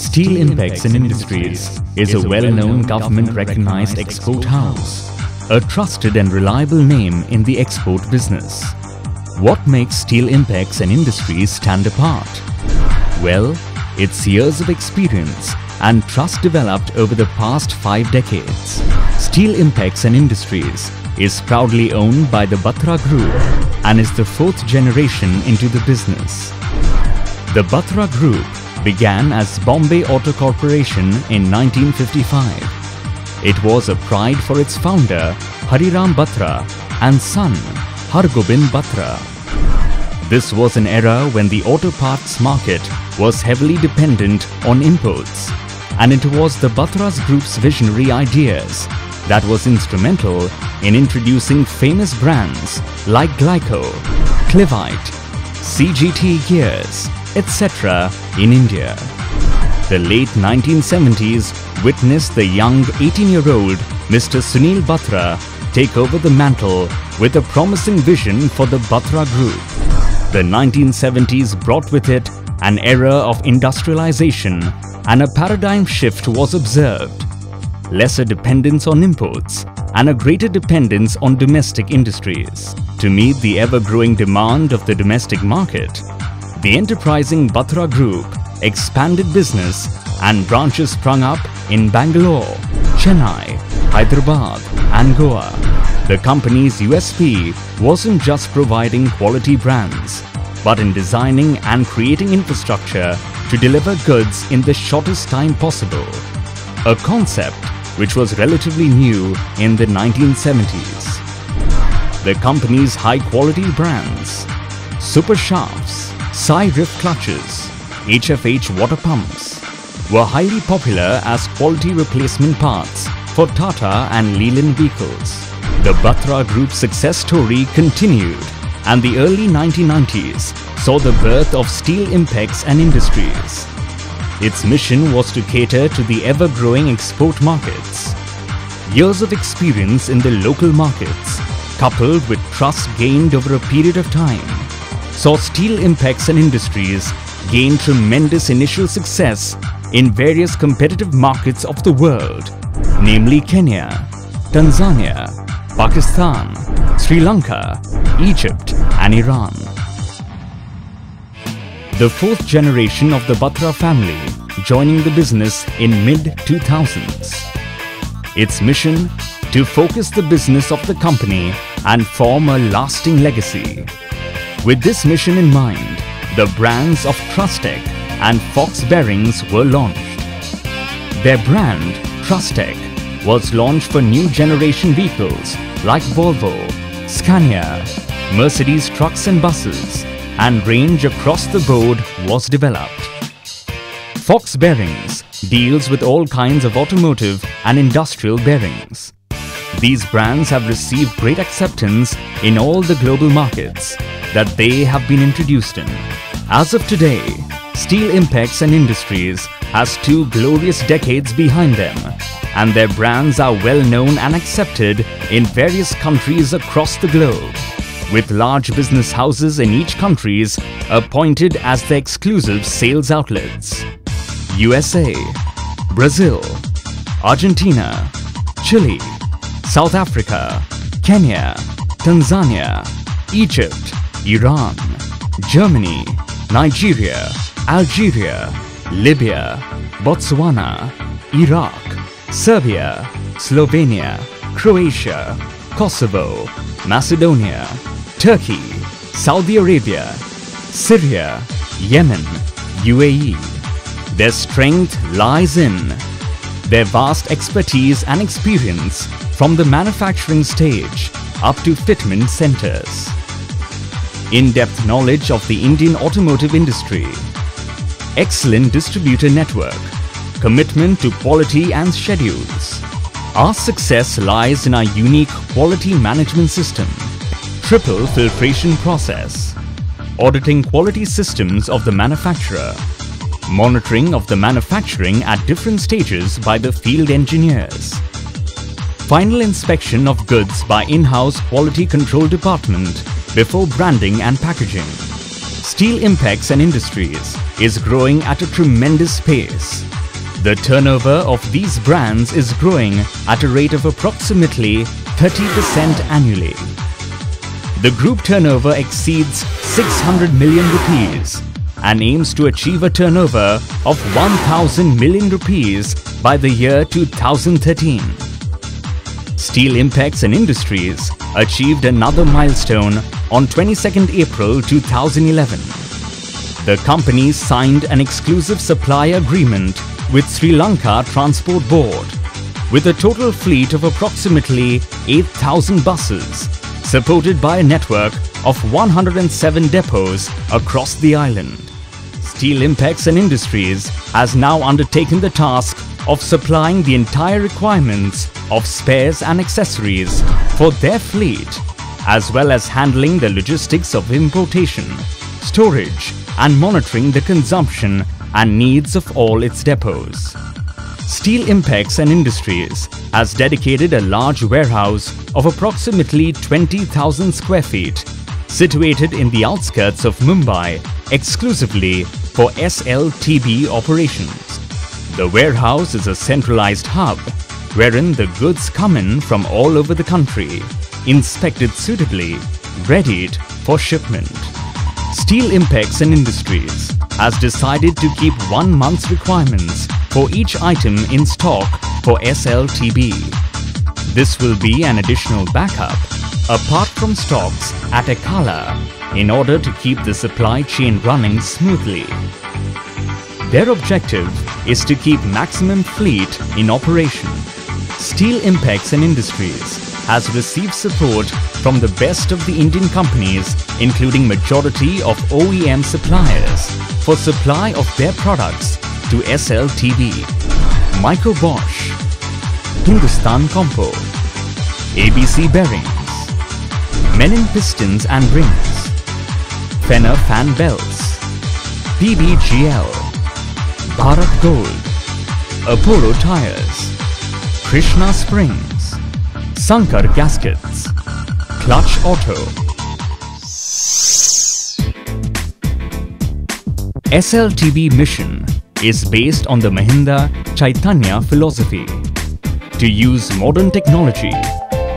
Steel Impex and Industries is a well-known government-recognized export house, a trusted and reliable name in the export business. What makes Steel Impex and Industries stand apart? Well, it's years of experience and trust developed over the past 5 decades. Steel Impex and Industries is proudly owned by the Batra Group and is the 4th generation into the business. The Batra Group began as Bombay Auto Corporation in 1955. It was a pride for its founder Hariram Batra and son Hargobind Batra. This was an era when the auto parts market was heavily dependent on imports, and it was the Batra Group's visionary ideas that was instrumental in introducing famous brands like Glyco, Clivite, CGT gears, etc. in India. The late 1970s witnessed the young 18-year-old Mr. Sunil Batra take over the mantle with a promising vision for the Batra Group. The 1970s brought with it an era of industrialization, and a paradigm shift was observed. Lesser dependence on imports and a greater dependence on domestic industries. To meet the ever-growing demand of the domestic market, the enterprising Batra Group expanded business and branches sprung up in Bangalore, Chennai, Hyderabad and Goa. The company's USP wasn't just providing quality brands, but in designing and creating infrastructure to deliver goods in the shortest time possible. A concept which was relatively new in the 1970s. The company's high-quality brands, Super Shafts, Sai Riff clutches, HFH water pumps, were highly popular as quality replacement parts for Tata and Leyland vehicles. The Batra Group's success story continued, and the early 1990s saw the birth of Steel Impex and Industries. Its mission was to cater to the ever-growing export markets. Years of experience in the local markets, coupled with trust gained over a period of time, saw Steel Impex and Industries gain tremendous initial success in various competitive markets of the world, namely Kenya, Tanzania, Pakistan, Sri Lanka, Egypt and Iran. The 4th generation of the Batra family joining the business in mid-2000s. Its mission: to focus the business of the company and form a lasting legacy. With this mission in mind, the brands of Trustech and Fox Bearings were launched. Their brand, Trustech, was launched for new generation vehicles like Volvo, Scania, Mercedes trucks and buses, and range across the board was developed. Fox Bearings deals with all kinds of automotive and industrial bearings. These brands have received great acceptance in all the global markets that they have been introduced in. As of today, Steel Impex and Industries has 2 glorious decades behind them, and their brands are well known and accepted in various countries across the globe, with large business houses in each countries appointed as the exclusive sales outlets. USA, Brazil, Argentina, Chile, South Africa, Kenya, Tanzania, Egypt, Iran, Germany, Nigeria, Algeria, Libya, Botswana, Iraq, Serbia, Slovenia, Croatia, Kosovo, Macedonia, Turkey, Saudi Arabia, Syria, Yemen, UAE. Their strength lies in their vast expertise and experience from the manufacturing stage up to fitment centers. In-depth knowledge of the Indian automotive industry. Excellent distributor network. Commitment to quality and schedules. Our success lies in our unique quality management system. Triple filtration process. Auditing quality systems of the manufacturer. Monitoring of the manufacturing at different stages by the field engineers. Final inspection of goods by in-house quality control department before branding and packaging. Steel Impex and Industries is growing at a tremendous pace. The turnover of these brands is growing at a rate of approximately 30% annually. The group turnover exceeds 600 million rupees and aims to achieve a turnover of 1,000 million rupees by the year 2013. Steel Impex and Industries achieved another milestone on 22nd April 2011. The company signed an exclusive supply agreement with Sri Lanka Transport Board, with a total fleet of approximately 8,000 buses, supported by a network of 107 depots across the island. Steel Impex and Industries has now undertaken the task of supplying the entire requirements of spares and accessories for their fleet, as well as handling the logistics of importation, storage, and monitoring the consumption and needs of all its depots. Steel Impex and Industries has dedicated a large warehouse of approximately 20,000 square feet, situated in the outskirts of Mumbai, exclusively for SLTB operations. The warehouse is a centralized hub wherein the goods come in from all over the country, inspected suitably, readied for shipment. Steel Impex and Industries has decided to keep 1 month's requirements for each item in stock for SLTB. This will be an additional backup apart from stocks at Ekala in order to keep the supply chain running smoothly. Their objective is to keep maximum fleet in operation. Steel Impex and Industries has received support from the best of the Indian companies, including majority of OEM suppliers, for supply of their products to SLTB, Micro Bosch, Hindustan Compo, ABC Bearings, Menin Pistons and Rings, Fenner Fan Belts, PBGL, Bharat Gold, Apollo Tires, Krishna Springs, Sankar Gaskets, Clutch Auto. SLTB mission is based on the Mahinda Chaitanya philosophy to use modern technology,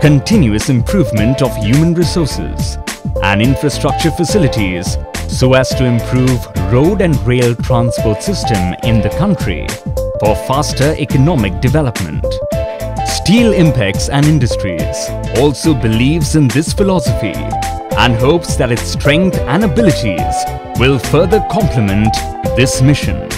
continuous improvement of human resources and infrastructure facilities so as to improve road and rail transport system in the country for faster economic development. Steel Impex and Industries also believes in this philosophy and hopes that its strength and abilities will further complement this mission.